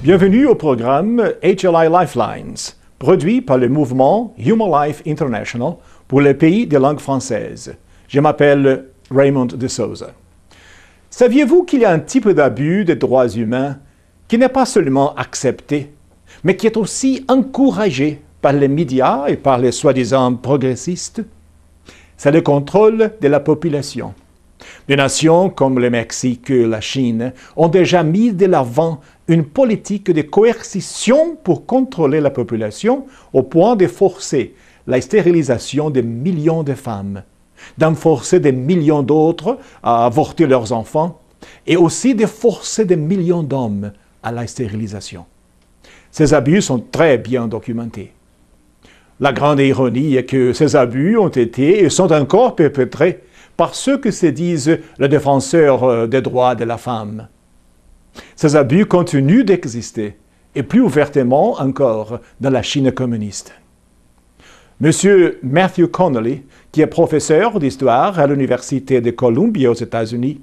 Bienvenue au programme HLI Lifelines, produit par le mouvement Human Life International pour les pays de langue française. Je m'appelle Raymond de Souza. Saviez-vous qu'il y a un type d'abus des droits humains qui n'est pas seulement accepté, mais qui est aussi encouragé par les médias et par les soi-disant progressistes? C'est le contrôle de la population. Des nations comme le Mexique et la Chine ont déjà mis de l'avant une politique de coercition pour contrôler la population au point de forcer la stérilisation de millions de femmes, d'en forcer des millions d'autres à avorter leurs enfants et aussi de forcer des millions d'hommes à la stérilisation. Ces abus sont très bien documentés. La grande ironie est que ces abus ont été et sont encore perpétrés par ceux qui se disent les défenseurs des droits de la femme. Ces abus continuent d'exister, et plus ouvertement encore dans la Chine communiste. Monsieur Matthew Connolly, qui est professeur d'histoire à l'Université de Columbia aux États-Unis,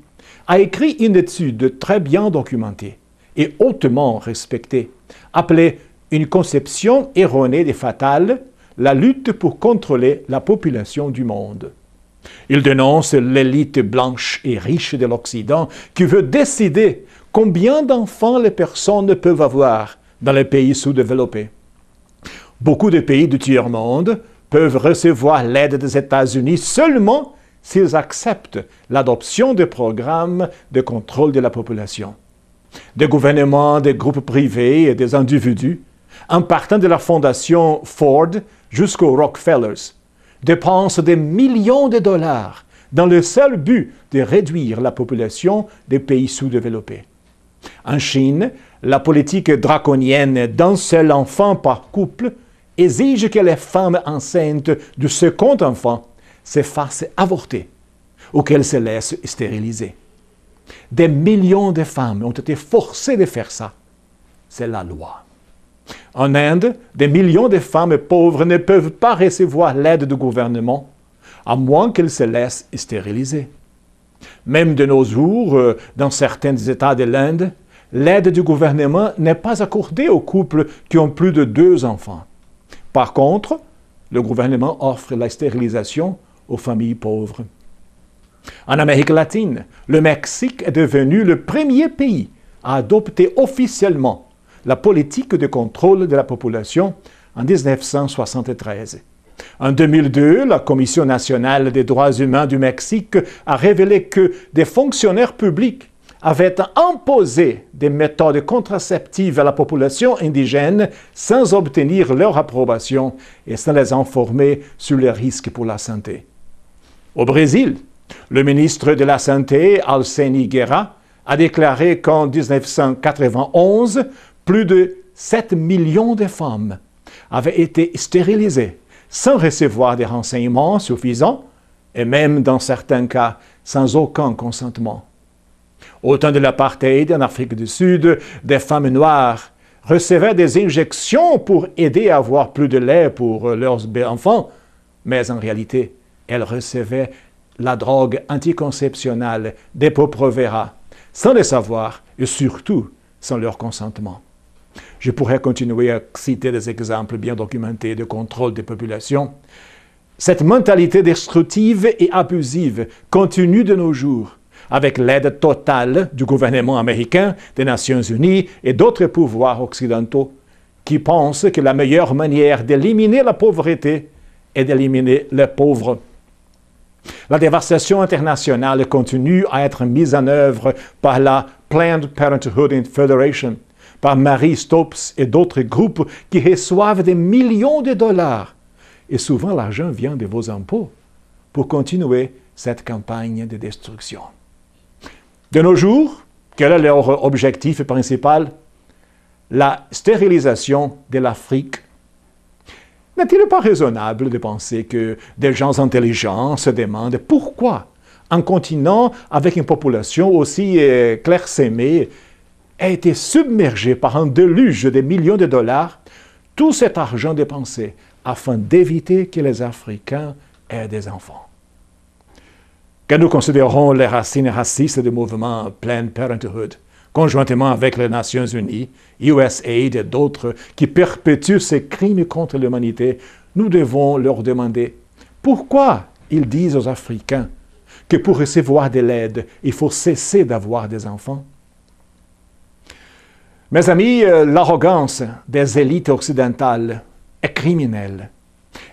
a écrit une étude très bien documentée et hautement respectée, appelée « Une conception erronée et fatale, la lutte pour contrôler la population du monde ». Il dénonce l'élite blanche et riche de l'Occident qui veut décider combien d'enfants les personnes peuvent avoir dans les pays sous-développés. Beaucoup de pays du tiers-monde peuvent recevoir l'aide des États-Unis seulement s'ils acceptent l'adoption de programmes de contrôle de la population. Des gouvernements, des groupes privés et des individus, en partant de la fondation Ford jusqu'aux Rockefellers, dépensent des millions de dollars dans le seul but de réduire la population des pays sous-développés. En Chine, la politique draconienne d'un seul enfant par couple exige que les femmes enceintes du second enfant se fassent avorter ou qu'elles se laissent stériliser. Des millions de femmes ont été forcées de faire ça. C'est la loi. En Inde, des millions de femmes pauvres ne peuvent pas recevoir l'aide du gouvernement, à moins qu'elles se laissent stériliser. Même de nos jours, dans certains États de l'Inde, l'aide du gouvernement n'est pas accordée aux couples qui ont plus de 2 enfants. Par contre, le gouvernement offre la stérilisation aux familles pauvres. En Amérique latine, le Mexique est devenu le premier pays à adopter officiellement la politique de contrôle de la population en 1973. En 2002, la Commission nationale des droits humains du Mexique a révélé que des fonctionnaires publics avaient imposé des méthodes contraceptives à la population indigène sans obtenir leur approbation et sans les informer sur les risques pour la santé. Au Brésil, le ministre de la Santé, Alceni Guerra, a déclaré qu'en 1991, plus de 7 millions de femmes avaient été stérilisées sans recevoir des renseignements suffisants et même dans certains cas sans aucun consentement. Au temps de l'apartheid en Afrique du Sud, des femmes noires recevaient des injections pour aider à avoir plus de lait pour leurs enfants, mais en réalité, elles recevaient la drogue anticonceptionnelle Depo-Provera sans le savoir et surtout sans leur consentement. Je pourrais continuer à citer des exemples bien documentés de contrôle des populations. Cette mentalité destructive et abusive continue de nos jours, avec l'aide totale du gouvernement américain, des Nations Unies et d'autres pouvoirs occidentaux qui pensent que la meilleure manière d'éliminer la pauvreté est d'éliminer les pauvres. La dévastation internationale continue à être mise en œuvre par la Planned Parenthood Federation, par Marie Stopes et d'autres groupes qui reçoivent des millions de dollars. Et souvent, l'argent vient de vos impôts pour continuer cette campagne de destruction. De nos jours, quel est leur objectif principal? La stérilisation de l'Afrique. N'est-il pas raisonnable de penser que des gens intelligents se demandent pourquoi un continent avec une population aussi clairsemée a été submergé par un déluge de millions de dollars, tout cet argent dépensé afin d'éviter que les Africains aient des enfants? Quand nous considérons les racines racistes du mouvement Planned Parenthood, conjointement avec les Nations Unies, USAID et d'autres qui perpétuent ces crimes contre l'humanité, nous devons leur demander pourquoi ils disent aux Africains que pour recevoir de l'aide, il faut cesser d'avoir des enfants. Mes amis, l'arrogance des élites occidentales est criminelle.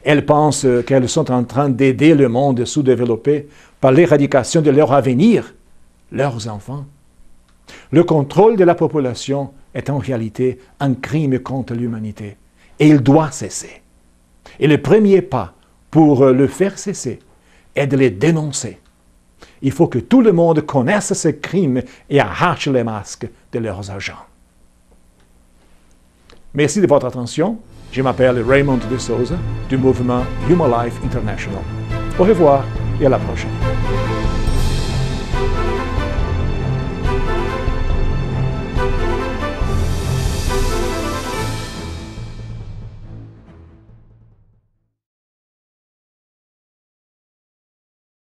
Elles pensent qu'elles sont en train d'aider le monde sous-développé par l'éradication de leur avenir, leurs enfants. Le contrôle de la population est en réalité un crime contre l'humanité et il doit cesser. Et le premier pas pour le faire cesser est de les dénoncer. Il faut que tout le monde connaisse ces crimes et arrache les masques de leurs agents. Merci de votre attention. Je m'appelle Raymond de Souza du mouvement Human Life International. Au revoir et à la prochaine.